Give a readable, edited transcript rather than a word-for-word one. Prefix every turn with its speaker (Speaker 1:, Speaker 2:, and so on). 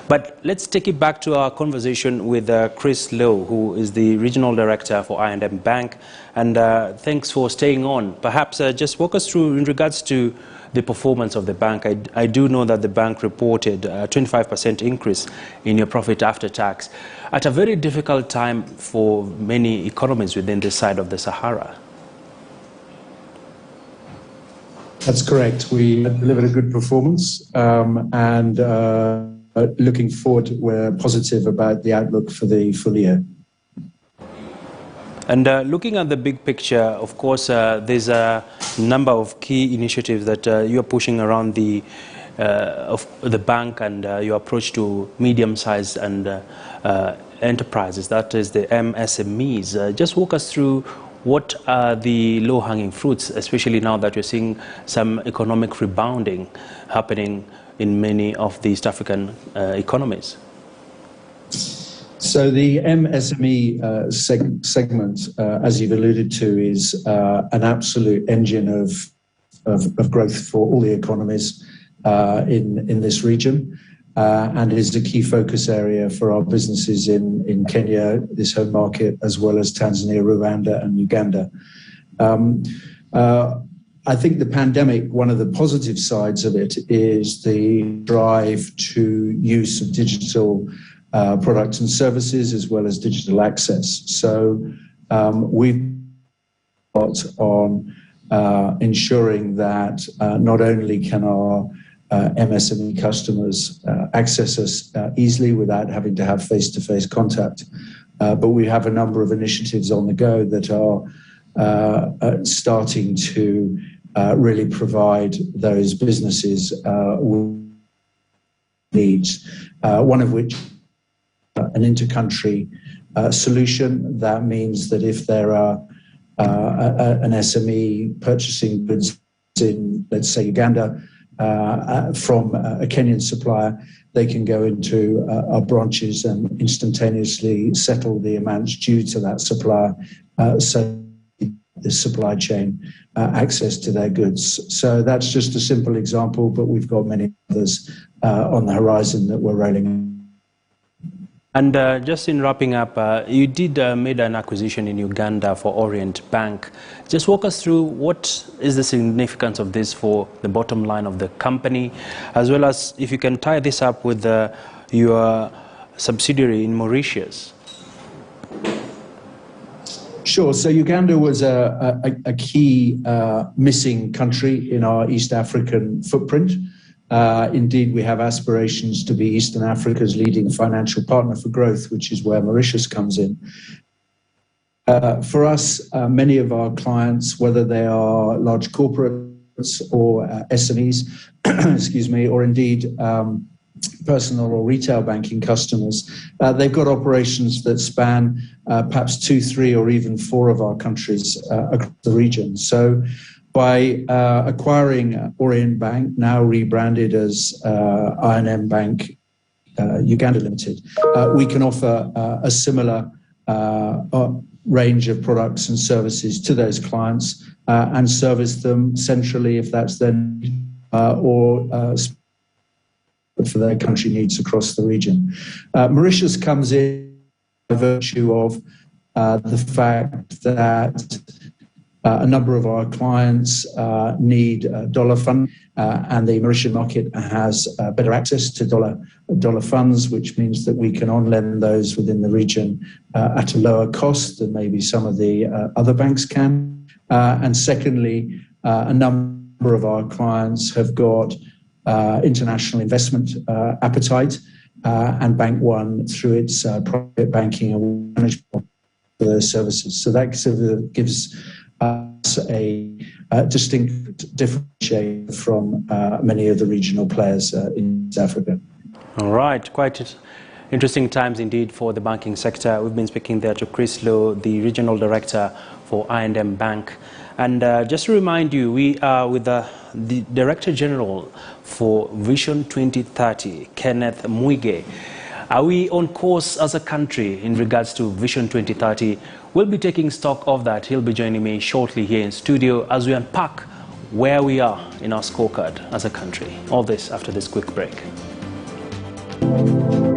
Speaker 1: But let's take it back to our conversation with Chris Lowe, who is the Regional Director for I&M Bank. And thanks for staying on. Perhaps just walk us through in regards to the performance of the bank. I do know that the bank reported a 25% increase in your profit after tax at a very difficult time for many economies within this side of the Sahara.
Speaker 2: That's correct. We delivered a good performance and looking forward, we're positive about the outlook for the full year.
Speaker 1: And looking at the big picture, of course, there's a number of key initiatives that you're pushing around the bank and your approach to medium-sized and enterprises, that is the MSMEs. Just walk us through what are the low-hanging fruits, especially now that you're seeing some economic rebounding happening in many of the East African economies.
Speaker 2: So the MSME segment, as you've alluded to, is an absolute engine of growth for all the economies in this region, and is a key focus area for our businesses in Kenya, this home market, as well as Tanzania, Rwanda, and Uganda. I think the pandemic, one of the positive sides of it is the drive to use of digital products and services as well as digital access. So we've got on ensuring that not only can our MSME customers access us easily without having to have face-to-face contact, but we have a number of initiatives on the go that are starting to really provide those businesses with needs, one of which an inter-country solution. That means that if there are an SME purchasing goods in, let's say, Uganda from a Kenyan supplier, they can go into our branches and instantaneously settle the amounts due to that supplier, so the supply chain access to their goods. So that's just a simple example, but we've got many others on the horizon that we're rolling out.
Speaker 1: And just in wrapping up, you did made an acquisition in Uganda for Orient Bank. Just walk us through what is the significance of this for the bottom line of the company, as well as if you can tie this up with your subsidiary in Mauritius. Sure.
Speaker 2: So Uganda was a key missing country in our East African footprint. Indeed, we have aspirations to be Eastern Africa's leading financial partner for growth, which is where Mauritius comes in. For us, many of our clients, whether they are large corporates or SMEs, excuse me, or indeed personal or retail banking customers, they've got operations that span perhaps 2, 3, or even 4 of our countries across the region. So by acquiring Orient Bank, now rebranded as I&M Bank Uganda Limited, we can offer a similar range of products and services to those clients and service them centrally if that's their need, or for their country needs across the region. Mauritius comes in by virtue of the fact that a number of our clients need dollar funding, and the Mauritian market has better access to dollar funds, which means that we can on-lend those within the region at a lower cost than maybe some of the other banks can. And secondly, a number of our clients have got international investment appetite, and Bank One, through its private banking and management services. So that sort of gives us a distinct differentiator from many of the regional players in East Africa.
Speaker 1: All right, quite interesting times indeed for the banking sector. We've been speaking there to Chris Lowe, the Regional Director for I&M Bank. And just to remind you, we are with the Director General for Vision 2030, Kenneth Muige. Are we on course as a country in regards to Vision 2030? We'll be taking stock of that. He'll be joining me shortly here in studio as we unpack where we are in our scorecard as a country. All this after this quick break.
Speaker 2: you.